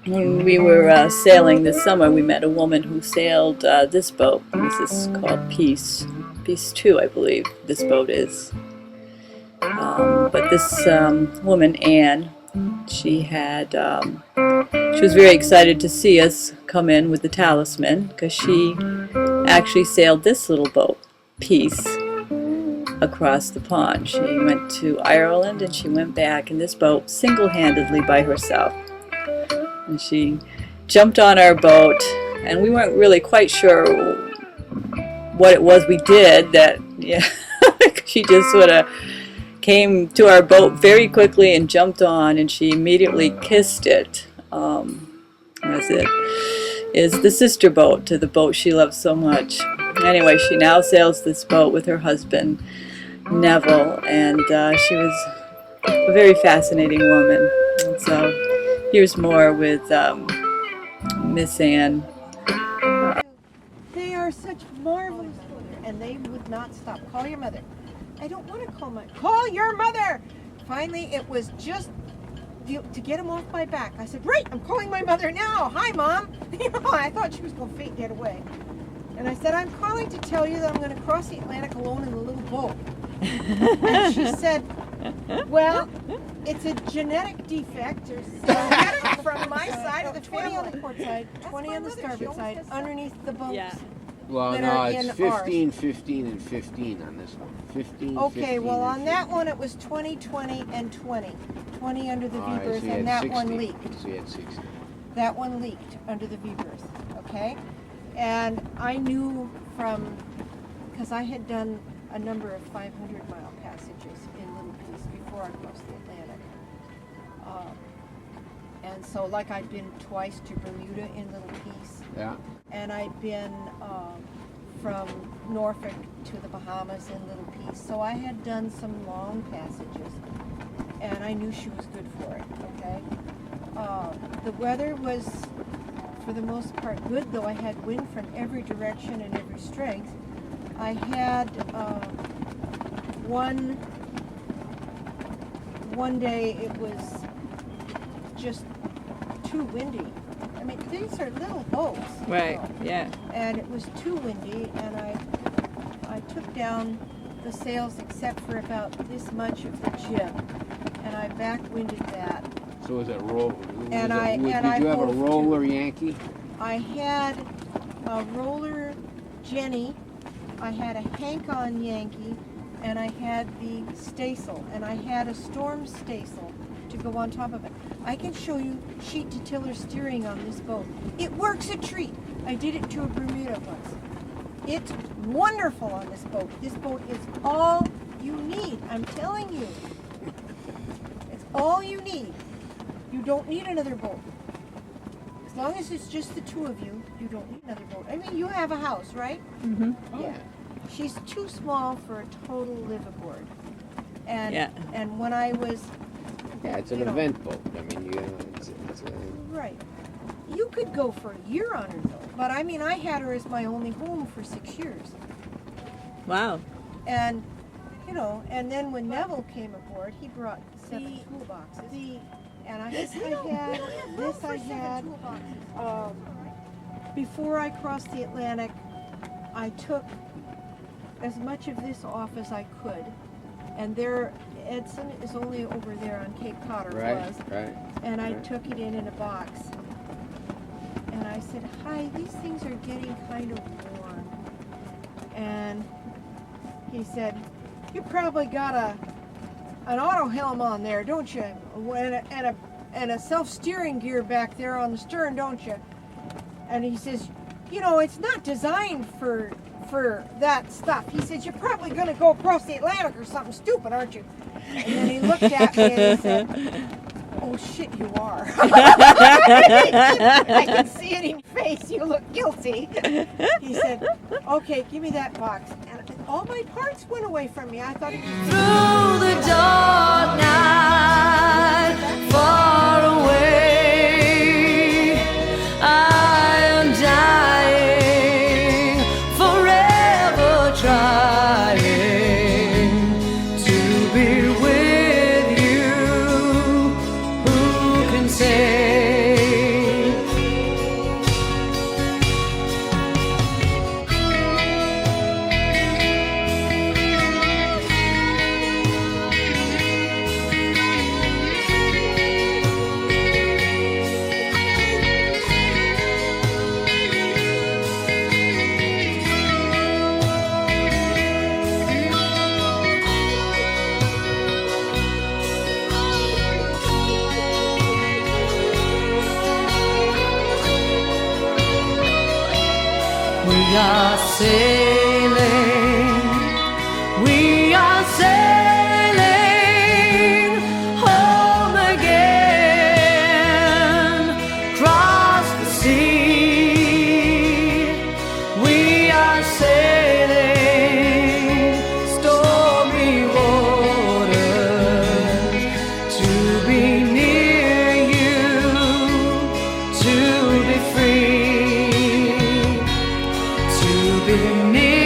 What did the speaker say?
When we were sailing this summer, we met a woman who sailed this boat. This is called Peace 2, I believe this boat is. But this woman, Ann, she was very excited to see us come in with the Talisman, because she actually sailed this little boat, Peace, across the pond. She went to Ireland and she went back in this boat single-handedly by herself. And she jumped on our boat, and we weren't really quite sure what it was we did. That, yeah, she just sort of came to our boat very quickly and jumped on, and she immediately kissed it. As it is the sister boat to the boat she loves so much. Anyway, she now sails this boat with her husband, Neville, and she was a very fascinating woman. And so here's more with Miss Ann. They are such marvelous children, and they would not stop. Call your mother. I don't want to call your mother. Finally, it was just to get him off my back. I said, right, I'm calling my mother now. Hi, Mom. I thought she was going to faint dead away. And I said, I'm calling to tell you that I'm going to cross the Atlantic alone in a little boat. And she said, well, it's a genetic defect. So get it from my side of the 20 on the port side, 20 on the starboard side, underneath the bumps. Yeah. Well, no, it's 15, 15, and 15 on this one. 15, okay, 15, well, on 15. that one it was 20, 20, and 20. 20 under the All right, V-berth, so you and had that one 60. leaked. So you had 60. That one leaked under the V-berth, okay? And I knew because I had done a number of 500-mile passages in Little Peace before I crossed the Atlantic. And so, like, I'd been twice to Bermuda in Little Peace. Yeah. And I'd been from Norfolk to the Bahamas in Little Peace. So I had done some long passages, and I knew she was good for it, okay? The weather was, for the most part, good, though I had wind from every direction and every strength. I had one day it was just too windy. I mean, these are little boats. Right, yeah. And it was too windy, and I took down the sails except for about this much of the jib, and I backwinded that. So was it roll? And Did you have a roller Yankee? I had a roller Jenny, I had a Hank-on Yankee, and I had the staysail, and I had a storm staysail to go on top of it. I can show you sheet to tiller steering on this boat. It works a treat. I did it to a Bermuda once. It's wonderful on this boat. This boat is all you need. I'm telling you. It's all you need. You don't need another boat. As long as it's just the two of you, you don't need another boat. I mean, you have a house, right? Mm-hmm. Yeah. She's too small for a total live aboard. And Yeah. and when I was Yeah, it's an event boat. I mean, it's a... right. You could go for a year on her though. But I mean, I had her as my only home for 6 years. Wow. And and then when Neville came aboard, he brought 7 toolboxes. And I had before I crossed the Atlantic, I took as much of this off as I could. And Edson is only over there on Cape Cod, or was. Right. And I took it in a box. And I said, hi, these things are getting kind of warm. And he said, you probably got an auto helm on there, don't you? And a self-steering gear back there on the stern, don't you? And he says, it's not designed for that stuff. He says, you're probably going to go across the Atlantic or something stupid, aren't you? And then he looked at me and he said, oh shit, you are. I can see it in your face, you look guilty. He said, okay, give me that box. And all my parts went away from me. I thought he was through the dark night, far away, I am dying, forever trying to be with you. are sailing, we are sailing home again, across the sea. We are sailing stormy waters to be near you, to be free, to be near